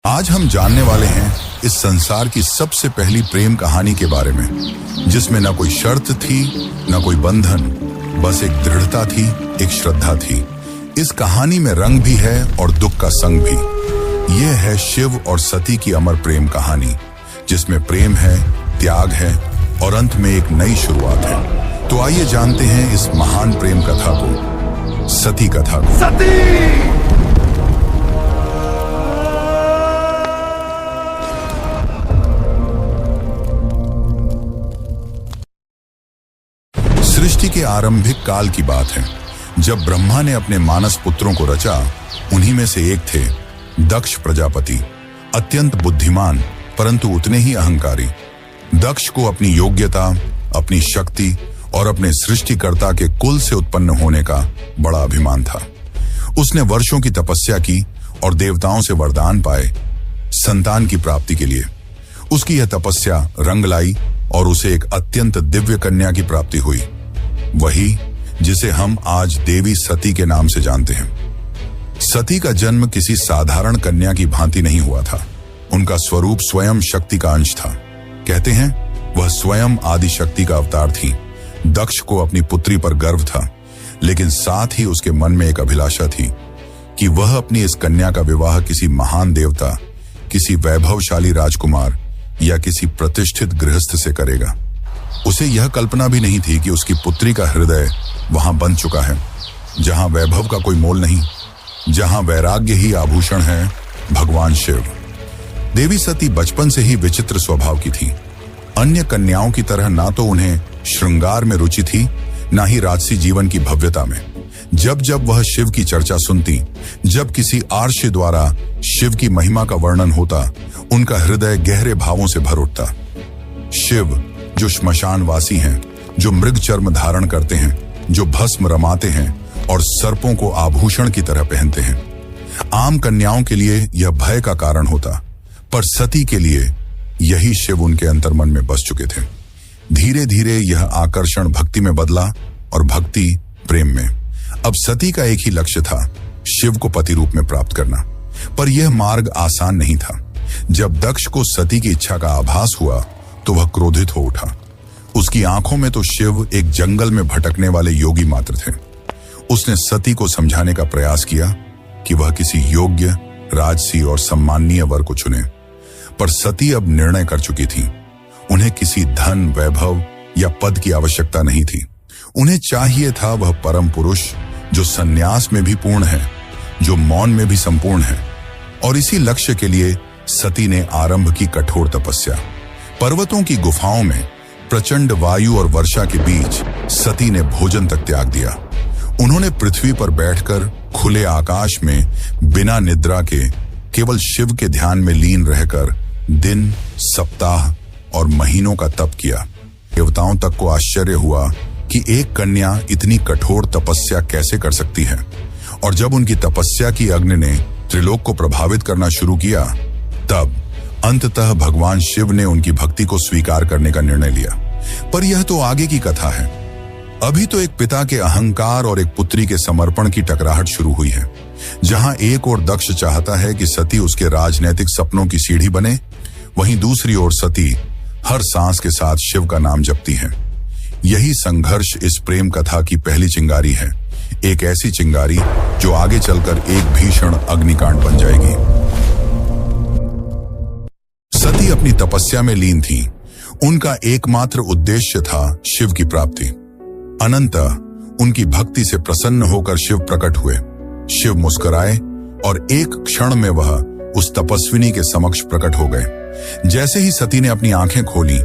आज हम जानने वाले हैं इस संसार की सबसे पहली प्रेम कहानी के बारे में, जिसमें न कोई शर्त थी, न कोई बंधन, बस एक दृढ़ता थी, एक श्रद्धा थी। इस कहानी में रंग भी है और दुख का संग भी। यह है शिव और सती की अमर प्रेम कहानी, जिसमें प्रेम है, त्याग है और अंत में एक नई शुरुआत है। तो आइए जानते हैं इस महान प्रेम कथा को, सती कथा को। सती! सृष्टि के आरंभिक काल की बात है, जब ब्रह्मा ने अपने मानस पुत्रों को रचा। उन्हीं में से एक थे दक्ष प्रजापति, अत्यंत बुद्धिमान परंतु उतने ही अहंकारी। दक्ष को अपनी योग्यता, अपनी शक्ति और अपने सृष्टिकर्ता के कुल से उत्पन्न होने का बड़ा अभिमान था। उसने वर्षों की तपस्या की और देवताओं से वरदान पाए संतान की प्राप्ति के लिए। उसकी यह तपस्या रंग लाई और उसे एक अत्यंत दिव्य कन्या की प्राप्ति हुई, वही जिसे हम आज देवी सती के नाम से जानते हैं। सती का जन्म किसी साधारण कन्या की भांति नहीं हुआ था। उनका स्वरूप स्वयं शक्ति का अंश था। कहते हैं वह स्वयं आदि शक्ति का अवतार थी। दक्ष को अपनी पुत्री पर गर्व था, लेकिन साथ ही उसके मन में एक अभिलाषा थी कि वह अपनी इस कन्या का विवाह किसी महान देवता, किसी वैभवशाली राजकुमार या किसी प्रतिष्ठित गृहस्थ से करेगा। उसे यह कल्पना भी नहीं थी कि उसकी पुत्री का हृदय वहां बन चुका है, जहां वैभव का कोई मोल नहीं, जहां वैराग्य ही आभूषण है, भगवान शिव। देवी सती बचपन से ही विचित्र स्वभाव की थी। अन्य कन्याओं की तरह ना तो उन्हें श्रृंगार में रुचि थी, ना ही राजसी जीवन की भव्यता में। जब जब वह शिव की चर्चा सुनती, जब किसी आर्षि द्वारा शिव की महिमा का वर्णन होता, उनका हृदय गहरे भावों से भर उठता। शिव जो श्मशानवासी हैं, जो मृग चर्म धारण करते हैं, जो भस्म रमाते हैं और सर्पों को आभूषण की तरह पहनते हैं। आम कन्याओं के लिए यह भय का कारण होता, पर सती के लिए यही शिव उनके अंतर्मन में बस चुके थे। धीरे धीरे यह आकर्षण भक्ति में बदला और भक्ति प्रेम में। अब सती का एक ही लक्ष्य था, शिव को पति रूप में प्राप्त करना। पर यह मार्ग आसान नहीं था। जब दक्ष को सती की इच्छा का आभास हुआ तो वह क्रोधित हो उठा। उसकी आंखों में तो शिव एक जंगल में भटकने वाले योगी मात्र थे। उसने सती को समझाने का प्रयास किया कि वह किसी योग्य, राजसी और सम्माननीय वर को चुने, पर सती अब निर्णय कर चुकी थी। उन्हें किसी धन, वैभव या पद की आवश्यकता नहीं थी। उन्हें चाहिए था वह परम पुरुष जो संन्यास में भी पूर्ण है, जो मौन में भी संपूर्ण है। और इसी लक्ष्य के लिए सती ने आरंभ की कठोर तपस्या। पर्वतों की गुफाओं में प्रचंड वायु और वर्षा के बीच सती ने भोजन तक त्याग दिया। उन्होंने पृथ्वी पर बैठकर खुले आकाश में बिना निद्रा के केवल शिव के ध्यान में लीन रहकर दिन, सप्ताह और महीनों का तप किया। देवताओं तक को आश्चर्य हुआ कि एक कन्या इतनी कठोर तपस्या कैसे कर सकती है। और जब उनकी तपस्या की अग्नि ने त्रिलोक को प्रभावित करना शुरू किया, तब अंततः भगवान शिव ने उनकी भक्ति को स्वीकार करने का निर्णय लिया। पर यह तो आगे की कथा है। अभी तो एक पिता के अहंकार और एक पुत्री के समर्पण की टकराहट शुरू हुई है। जहां एक ओर दक्ष चाहता है कि सती उसके राजनैतिक सपनों की सीढ़ी बने, वहीं दूसरी ओर सती हर सांस के साथ शिव का नाम जपती है। यही संघर्ष इस प्रेम कथा की पहली चिंगारी है, एक ऐसी चिंगारी जो आगे चलकर एक भीषण अग्निकांड बन जाएगी। सती अपनी तपस्या में लीन थी। उनका एकमात्र उद्देश्य था शिव की प्राप्ति। अनंतः उनकी भक्ति से प्रसन्न होकर शिव प्रकट हुए। शिव मुस्कुराए और एक क्षण में वह उस तपस्विनी के समक्ष प्रकट हो गए। जैसे ही सती ने अपनी आंखें खोली,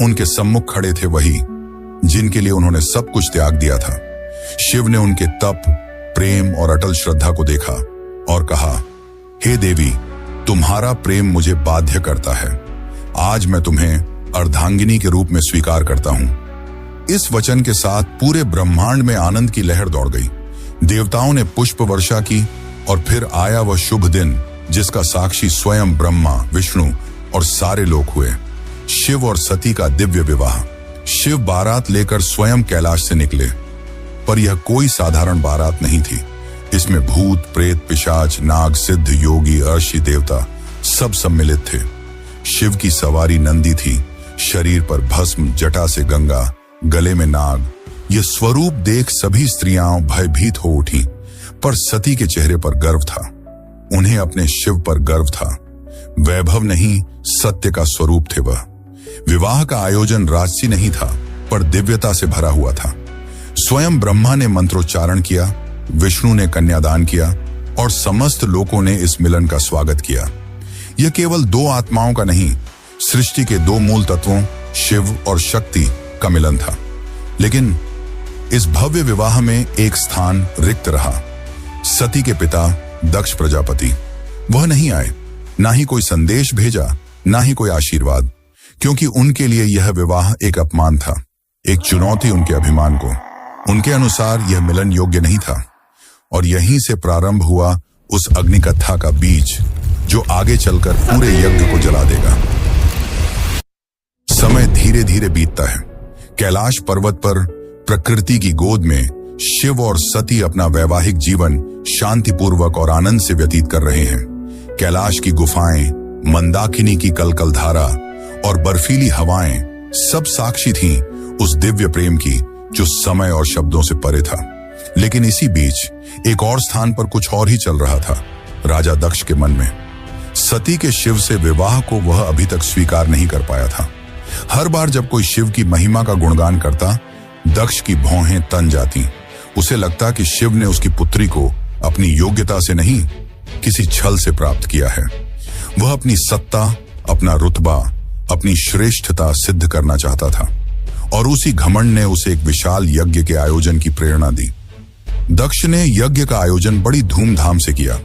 उनके सम्मुख खड़े थे वही जिनके लिए उन्होंने सब कुछ त्याग दिया था। शिव ने उनके तप, प्रेम और अटल श्रद्धा को देखा और कहा, हे देवी, तुम्हारा प्रेम मुझे बाध्य करता है। आज मैं तुम्हें अर्धांगिनी के रूप में स्वीकार करता हूं। इस वचन के साथ पूरे ब्रह्मांड में आनंद की लहर दौड़ गई। देवताओं ने पुष्प वर्षा की और फिर आया वह शुभ दिन जिसका साक्षी स्वयं ब्रह्मा, विष्णु और सारे लोग हुए। शिव और सती का दिव्य विवाह। शिव बारात लेकर स्वयं कैलाश से निकले, पर यह कोई साधारण बारात नहीं थी। इसमें भूत, प्रेत, पिशाच, नाग, सिद्ध, योगी, अर्षि, देवता सब सम्मिलित थे। शिव की सवारी नंदी थी, शरीर पर भस्म, जटा से गंगा, गले में नाग। यह स्वरूप देख सभी स्त्रियां भयभीत हो उठी, पर सती के चेहरे पर गर्व था। उन्हें अपने शिव पर गर्व था। वैभव नहीं, सत्य का स्वरूप थे वह। विवाह का आयोजन राजसी नहीं था, पर दिव्यता से भरा हुआ था। स्वयं ब्रह्मा ने मंत्रोच्चारण किया, विष्णु ने कन्यादान किया और समस्त लोगों ने इस मिलन का स्वागत किया। यह केवल दो आत्माओं का नहीं, सृष्टि के दो मूल तत्वों शिव और शक्ति का मिलन था। लेकिन इस भव्य विवाह में एक स्थान रिक्त रहा। सती के पिता दक्ष प्रजापति, वह नहीं आए। ना ही कोई संदेश भेजा, ना ही कोई आशीर्वाद, क्योंकि उनके लिए यह विवाह एक अपमान था, एक चुनौती उनके अभिमान को। उनके अनुसार यह मिलन योग्य नहीं था। और यहीं से प्रारंभ हुआ उस अग्निकथा का बीज, जो आगे चलकर पूरे यज्ञ को जला देगा। समय धीरे धीरे बीतता है। कैलाश पर्वत पर प्रकृति की गोद में शिव और सती अपना वैवाहिक जीवन शांतिपूर्वक और आनंद से व्यतीत कर रहे हैं। कैलाश की गुफाएं, मंदाकिनी की कलकल धारा और बर्फीली हवाएं सब साक्षी थीं उस दिव्य प्रेम की, जो समय और शब्दों से परे था। लेकिन इसी बीच एक और स्थान पर कुछ और ही चल रहा था, राजा दक्ष के मन में। सती के शिव से विवाह को वह अभी तक स्वीकार नहीं कर पाया था। हर बार जब कोई शिव की महिमा का गुणगान करता, दक्ष की भौहें तन जाती। उसे लगता कि शिव ने उसकी पुत्री को अपनी योग्यता से नहीं, किसी छल से प्राप्त किया है। वह अपनी सत्ता, अपना रुतबा, अपनी श्रेष्ठता सिद्ध करना चाहता था, और उसी घमंड ने उसे एक विशाल यज्ञ के आयोजन की प्रेरणा दी। दक्ष ने यज्ञ का आयोजन बड़ी धूमधाम से किया।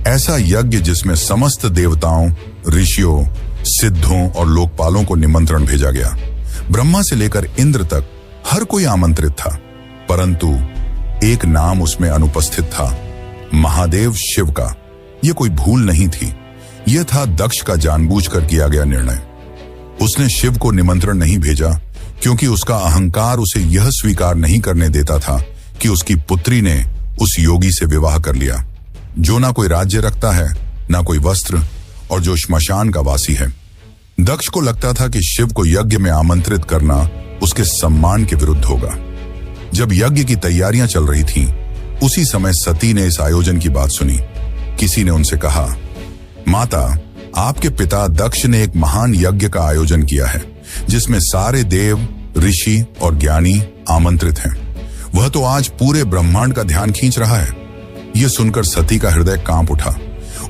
ऐसा यज्ञ जिसमें समस्त देवताओं, ऋषियों, सिद्धों और लोकपालों को निमंत्रण भेजा गया। ब्रह्मा से लेकर इंद्र तक हर कोई आमंत्रित था, परंतु एक नाम उसमें अनुपस्थित था, महादेव शिव का। यह कोई भूल नहीं थी, यह था दक्ष का जानबूझकर किया गया निर्णय। उसने शिव को निमंत्रण नहीं भेजा, क्योंकि उसका अहंकार उसे यह स्वीकार नहीं करने देता था कि उसकी पुत्री ने उस योगी से विवाह कर लिया, जो ना कोई राज्य रखता है, ना कोई वस्त्र, और जो श्मशान का वासी है। दक्ष को लगता था कि शिव को यज्ञ में आमंत्रित करना उसके सम्मान के विरुद्ध होगा। जब यज्ञ की तैयारियां चल रही थीं, उसी समय सती ने इस आयोजन की बात सुनी। किसी ने उनसे कहा, माता, आपके पिता दक्ष ने एक महान यज्ञ का आयोजन किया है, जिसमें सारे देव, ऋषि और ज्ञानी आमंत्रित हैं। वह तो आज पूरे ब्रह्मांड का ध्यान खींच रहा है। यह सुनकर सती का हृदय कांप उठा।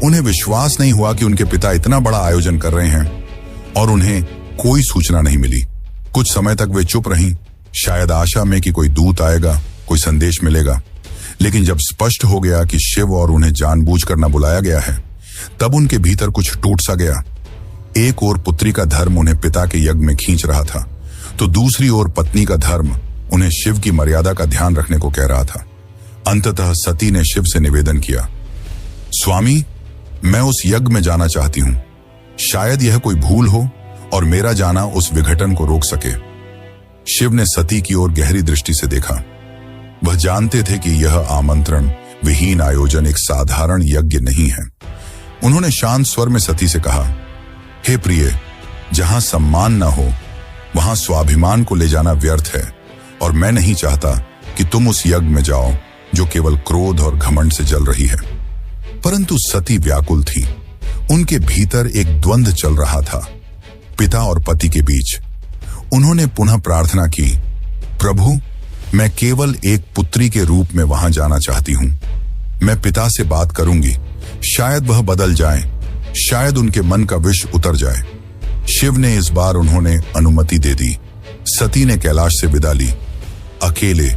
उन्हें विश्वास नहीं हुआ कि उनके पिता इतना बड़ा आयोजन कर रहे हैं और उन्हें कोई सूचना नहीं मिली। कुछ समय तक वे चुप रहीं, शायद आशा में कि कोई दूत आएगा, कोई संदेश मिलेगा। लेकिन जब स्पष्ट हो गया कि शिव और उन्हें जानबूझकर न बुलाया गया है, तब उनके भीतर कुछ टूट सा गया। एक ओर पुत्री का धर्म उन्हें पिता के यज्ञ में खींच रहा था, तो दूसरी ओर पत्नी का धर्म उन्हें शिव की मर्यादा का ध्यान रखने को कह रहा था। अंततः सती ने शिव से निवेदन किया, स्वामी, मैं उस यज्ञ में जाना चाहती हूं। शायद यह कोई भूल हो और मेरा जाना उस विघटन को रोक सके। शिव ने सती की ओर गहरी दृष्टि से देखा। वह जानते थे कि यह आमंत्रण विहीन आयोजन एक साधारण यज्ञ नहीं है। उन्होंने शांत स्वर में सती से कहा, हे प्रिय, जहां सम्मान न हो वहां स्वाभिमान को ले जाना व्यर्थ है, और मैं नहीं चाहता कि तुम उस यज्ञ में जाओ जो केवल क्रोध और घमंड से जल रही है। परंतु सती व्याकुल थी। उनके भीतर एक द्वंद्व चल रहा था, पिता और पति के बीच। उन्होंने पुनः प्रार्थना की, प्रभु, मैं केवल एक पुत्री के रूप में वहां जाना चाहती हूं। मैं पिता से बात करूंगी, शायद वह बदल जाए, शायद उनके मन का विष उतर जाए। शिव ने इस बार उन्होंने अनुमति दे दी। सती ने कैलाश से विदा ली, अकेले,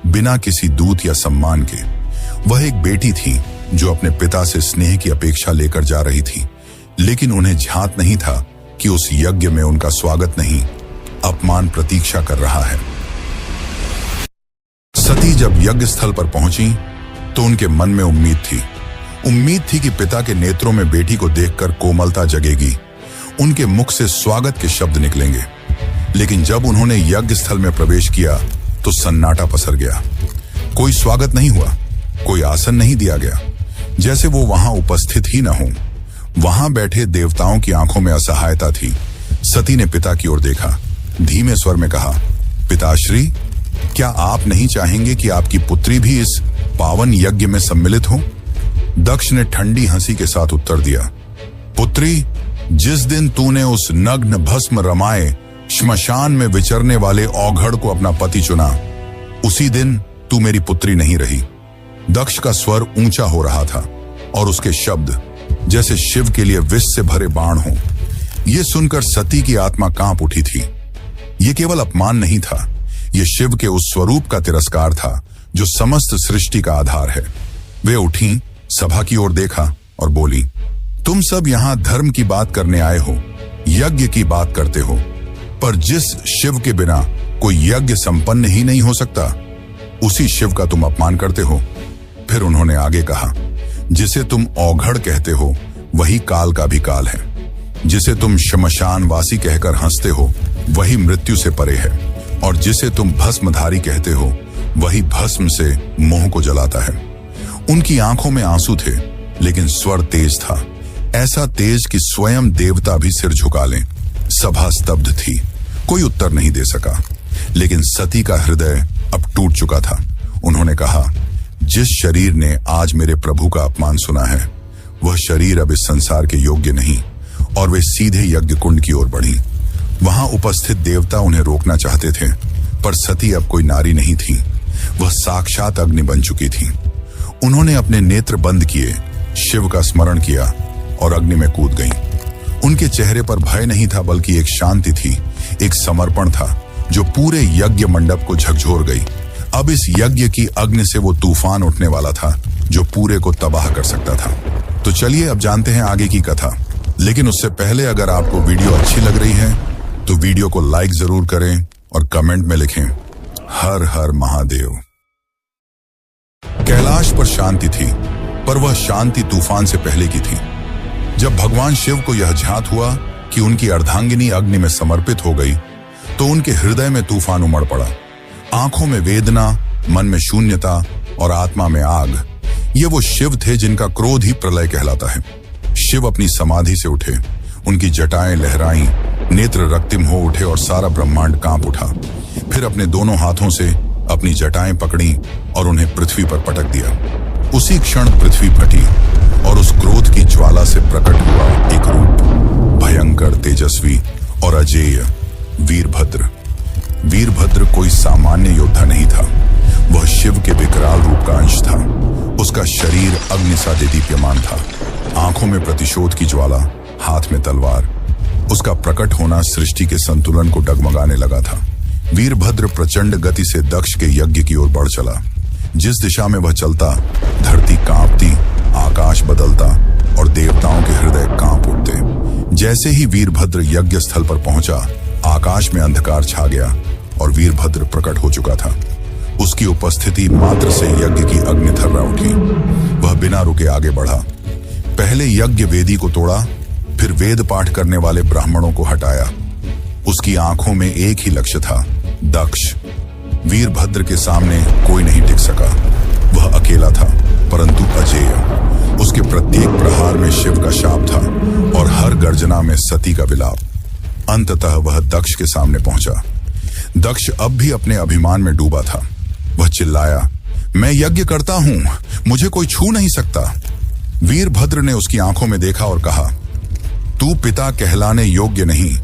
बिना किसी दूत या सम्मान के। वह एक बेटी थी जो अपने पिता से स्नेह की अपेक्षा लेकर जा रही थी, लेकिन उन्हें झांत नहीं था कि उस यज्ञ में उनका स्वागत नहीं, अपमान प्रतीक्षा कर रहा है। सती जब यज्ञ स्थल पर पहुंची तो उनके मन में उम्मीद थी कि पिता के नेत्रों में बेटी को देखकर कोमलता जगेगी, उनके मुख से स्वागत के शब्द निकलेंगे। लेकिन जब उन्होंने यज्ञ स्थल में प्रवेश किया तो सन्नाटा पसर गया। कोई स्वागत नहीं हुआ, कोई आसन नहीं दिया गया, जैसे वो वहां उपस्थित ही न हो। वहां बैठे देवताओं की आंखों में असहायता थी। सती ने पिता की ओर देखा, धीमे स्वर में कहा, पिताश्री, क्या आप नहीं चाहेंगे कि आपकी पुत्री भी इस पावन यज्ञ में सम्मिलित हो? दक्ष ने ठंडी हंसी के साथ उत्तर दिया, पुत्री, जिस दिन तूने उस नग्न भस्म रमाए श्मशान में विचरने वाले औघड़ को अपना पति चुना, उसी दिन तू मेरी पुत्री नहीं रही। दक्ष का स्वर ऊंचा हो रहा था और उसके शब्द जैसे शिव के लिए विष से भरे बाण हो। यह सुनकर सती की आत्मा कांप उठी थी। यह केवल अपमान नहीं था, यह शिव के उस स्वरूप का तिरस्कार था जो समस्त सृष्टि का आधार है। वे उठी, सभा की ओर देखा और बोली, तुम सब यहां धर्म की बात करने आए हो, यज्ञ की बात करते हो, पर जिस शिव के बिना कोई यज्ञ संपन्न ही नहीं हो सकता, उसी शिव का तुम अपमान करते हो। फिर उन्होंने आगे कहा, जिसे तुम औघड़ कहते हो वही काल का भी काल है। जिसे तुम श्मशानवासी कहकर हंसते हो वही मृत्यु से परे है, और जिसे तुम भस्मधारी कहते हो वही भस्म से मोह को जलाता है। उनकी आंखों में आंसू थे, लेकिन स्वर तेज था, ऐसा तेज कि स्वयं देवता भी सिर झुका लें। सभा स्तब्ध थी, कोई उत्तर नहीं दे सका, लेकिन सती का हृदय अब टूट चुका था। उन्होंने कहा, जिस शरीर ने आज मेरे प्रभु का अपमान सुना है, वह शरीर अब इस संसार के योग्य नहीं, और वे सीधे यज्ञ कुंड की ओर बढ़ी। वहां उपस्थित देवता उन्हें रोकना चाहते थे, पर सती अब कोई नारी नहीं थी, वह साक्षात अग्नि बन चुकी थी। उन्होंने अपने नेत्र बंद किए, शिव का स्मरण किया और अग्नि में कूद गईं। उनके चेहरे पर भय नहीं था, बल्कि एक शांति थी, एक समर्पण था जो पूरे यज्ञ मंडप को झकझोर गई। अब इस यज्ञ की अग्नि से वो तूफान उठने वाला था जो पूरे को तबाह कर सकता था। तो चलिए अब जानते हैं आगे की कथा। लेकिन उससे पहले अगर आपको वीडियो अच्छी लग रही है तो वीडियो को लाइक जरूर करें और कमेंट में लिखें, हर हर महादेव। कैलाश पर शांति थी, पर वह शांति तूफान से पहले की थी। जब भगवान शिव को यह ज्ञात हुआ कि उनकी अर्धांगिनी अग्नि में समर्पित हो गई, तो उनके हृदय में तूफान उमड़ पड़ा। आंखों में वेदना, मन में शून्यता और आत्मा में आग। ये वो शिव थे जिनका क्रोध ही प्रलय कहलाता है। शिव अपनी समाधि से उठे, उनकी जटाएं लहराईं, नेत्र रक्तिम हो उठे और सारा ब्रह्मांड कांप उठा। फिर अपने दोनों हाथों से अपनी जटाएं पकड़ी और उन्हें पृथ्वी पर पटक दिया। उसी क्षण पृथ्वी फटी और उस क्रोध की ज्वाला से प्रकट हुआ एक रूप, भयंकर, तेजस्वी और अजेय, वीरभद्र। वीरभद्र कोई सामान्य योद्धा नहीं था, वह शिव के विकराल रूप का अंश था। उसका शरीर अग्नि सा दीप्यमान था, आंखों में प्रतिशोध की ज्वाला, हाथ में तलवार। उसका प्रकट होना सृष्टि के संतुलन को डगमगाने लगा था। वीरभद्र प्रचंड गति से दक्ष के यज्ञ की ओर बढ़ चला। जिस दिशा में वह चलता, धरती कांपती, आकाश बदलता और देवताओं के हृदय कांप उठते। जैसे ही वीरभद्र यज्ञ स्थल पर पहुंचा, आकाश में अंधकार छा गया और वीरभद्र प्रकट हो चुका था। उसकी उपस्थिति मात्र से यज्ञ की अग्नि थर्रा उठी। वह बिना रुके आगे बढ़ा। पहले यज्ञ वेदी को तोड़ा, फिर वेद पाठ करने वाले ब्राह्मणों को हटाया। उसकी आंखों में एक ही लक्ष्य था, दक्ष। वीरभद्र के सामने कोई नहीं टिक सका। वह अकेला था, परंतु अजेय। उसके प्रत्येक प्रहार में शिव का शाप था और हर गर्जना में सती का विलाप। अंततः वह दक्ष के सामने पहुंचा। दक्ष अब भी अपने अभिमान में डूबा था। वह चिल्लाया, मैं यज्ञ करता हूं, मुझे कोई छू नहीं सकता। वीरभद्र ने उसकी आंखों में देखा और कहा, तू पिता कहलाने योग्य नहीं।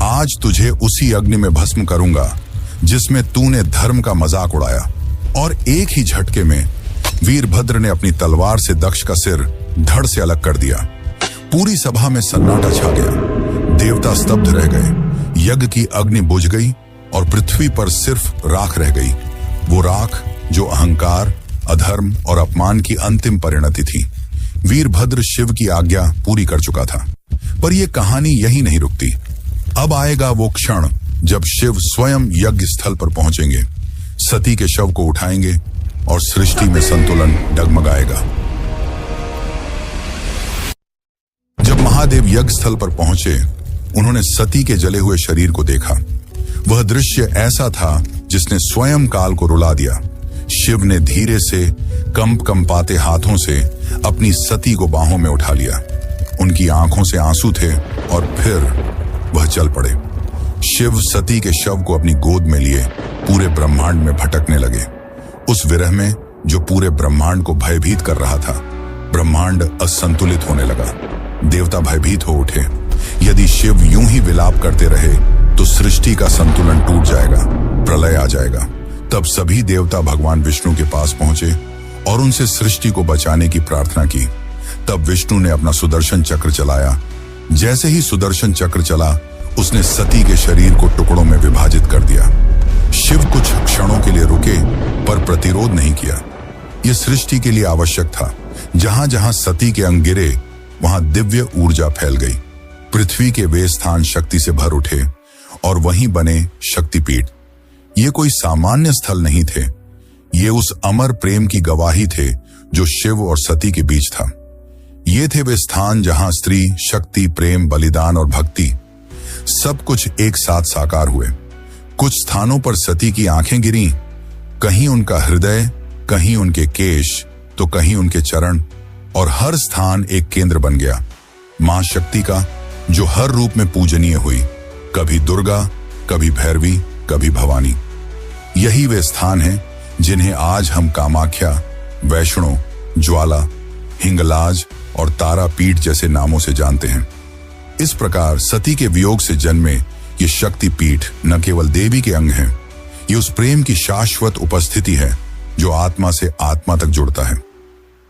आज तुझे उसी अग्नि में भस्म करूंगा जिसमें तूने धर्म का मजाक उड़ाया। और एक ही झटके में वीरभद्र ने अपनी तलवार से दक्ष का सिर धड़ से अलग कर दिया। पूरी सभा में सन्नाटा छा गया। देवता स्तब्ध रह गए। यज्ञ की अग्नि बुझ गई और पृथ्वी पर सिर्फ राख रह गई। वो राख जो अहंकार, अधर्म और अपमान की अंतिम परिणति थी। वीरभद्र शिव की आज्ञा पूरी कर चुका था, पर यह कहानी यही नहीं रुकती। अब आएगा वो क्षण जब शिव स्वयं यज्ञ स्थल पर पहुंचेंगे, सती के शव को उठाएंगे और सृष्टि में संतुलन डगमगाएगा। जब महादेव यज्ञ स्थल पर पहुंचे, उन्होंने सती के जले हुए शरीर को देखा। वह दृश्य ऐसा था जिसने स्वयं काल को रुला दिया। शिव ने धीरे से कंपाते हाथों से अपनी सती को बाहों में उठा लिया। उनकी आंखों से आंसू थे और फिर वह चल पड़े। शिव सती के शव को अपनी गोद में लिए पूरे ब्रह्मांड में भटकने लगे। उस विरह में जो पूरे ब्रह्मांड को भयभीत कर रहा था, ब्रह्मांड असंतुलित होने लगा। देवता भयभीत हो उठे। यदि शिव यूं ही विलाप करते रहे तो सृष्टि का संतुलन टूट जाएगा, प्रलय आ जाएगा। तब सभी देवता भगवान विष्णु के पास पहुंचे और उनसे सृष्टि को बचाने की प्रार्थना की। तब विष्णु ने अपना सुदर्शन चक्र चलाया। जैसे ही सुदर्शन चक्र चला, उसने सती के शरीर को टुकड़ों में विभाजित कर दिया। शिव कुछ क्षणों के लिए रुके पर प्रतिरोध नहीं किया। यह सृष्टि के लिए आवश्यक था। जहां जहां सती के अंग गिरे वहां दिव्य ऊर्जा फैल गई। पृथ्वी के वे स्थान शक्ति से भर उठे और वहीं बने शक्तिपीठ। ये कोई सामान्य स्थल नहीं थे। ये उस अमर प्रेम की गवाही थे जो शिव और सती के बीच था। ये थे वे स्थान जहां स्त्री, शक्ति, प्रेम, बलिदान और भक्ति सब कुछ एक साथ साकार हुए। कुछ स्थानों पर सती की आंखें गिरीं, कहीं उनका हृदय, कहीं उनके केश, तो कहीं उनके चरण, और हर स्थान एक केंद्र बन गया मां शक्ति का, जो हर रूप में पूजनीय हुई। कभी दुर्गा, कभी भैरवी, कभी भवानी। यही वे स्थान हैं जिन्हें आज हम कामाख्या, वैष्णो, ज्वाला, हिंगलाज और तारापीठ जैसे नामों से जानते हैं। इस प्रकार सती के वियोग से जन्मे ये शक्तिपीठ न केवल देवी के अंग हैं, ये उस प्रेम की शाश्वत उपस्थिति है जो आत्मा से आत्मा तक जुड़ता है।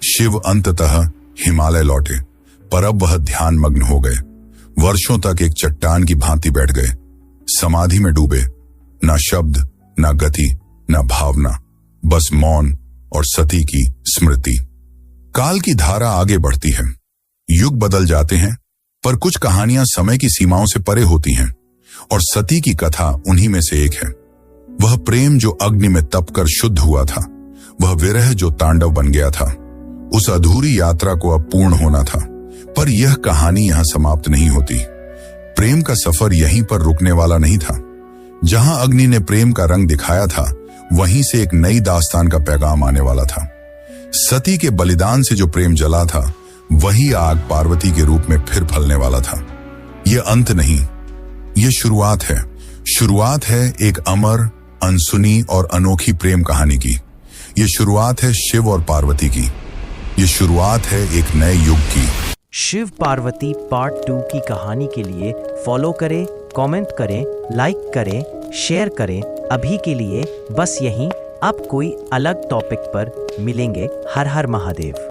शिव अंततः हिमालय लौटे, पर अब वह ध्यान मग्न हो गए। वर्षों तक एक चट्टान की भांति बैठ गए, समाधि में डूबे। ना शब्द, ना गति, ना भावना, बस मौन और सती की स्मृति। काल की धारा आगे बढ़ती है, युग बदल जाते हैं, पर कुछ कहानियां समय की सीमाओं से परे होती हैं, और सती की कथा उन्हीं में से एक है। वह प्रेम जो अग्नि में तपकर शुद्ध हुआ था, वह विरह जो तांडव बन गया था। उस अधूरी यात्रा को अब पूर्ण होना था, पर यह कहानी यहां समाप्त नहीं होती। प्रेम का सफर यहीं पर रुकने वाला नहीं था। जहां अग्नि ने प्रेम का रंग दिखाया था, वहीं से एक नई दास्तान का पैगाम आने वाला था। सती के बलिदान से जो प्रेम जला था, वही आग पार्वती के रूप में फिर फलने वाला था। यह अंत नहीं, यह शुरुआत है। शुरुआत है एक अमर, अनसुनी और अनोखी प्रेम कहानी की। यह शुरुआत है शिव और पार्वती की। यह शुरुआत है एक नए युग की। शिव पार्वती पार्ट 2 की कहानी के लिए फॉलो करें, कमेंट करें, लाइक करें, शेयर करें। अभी के लिए बस यहीं। अब कोई अलग टॉपिक पर मिलेंगे। हर हर महादेव।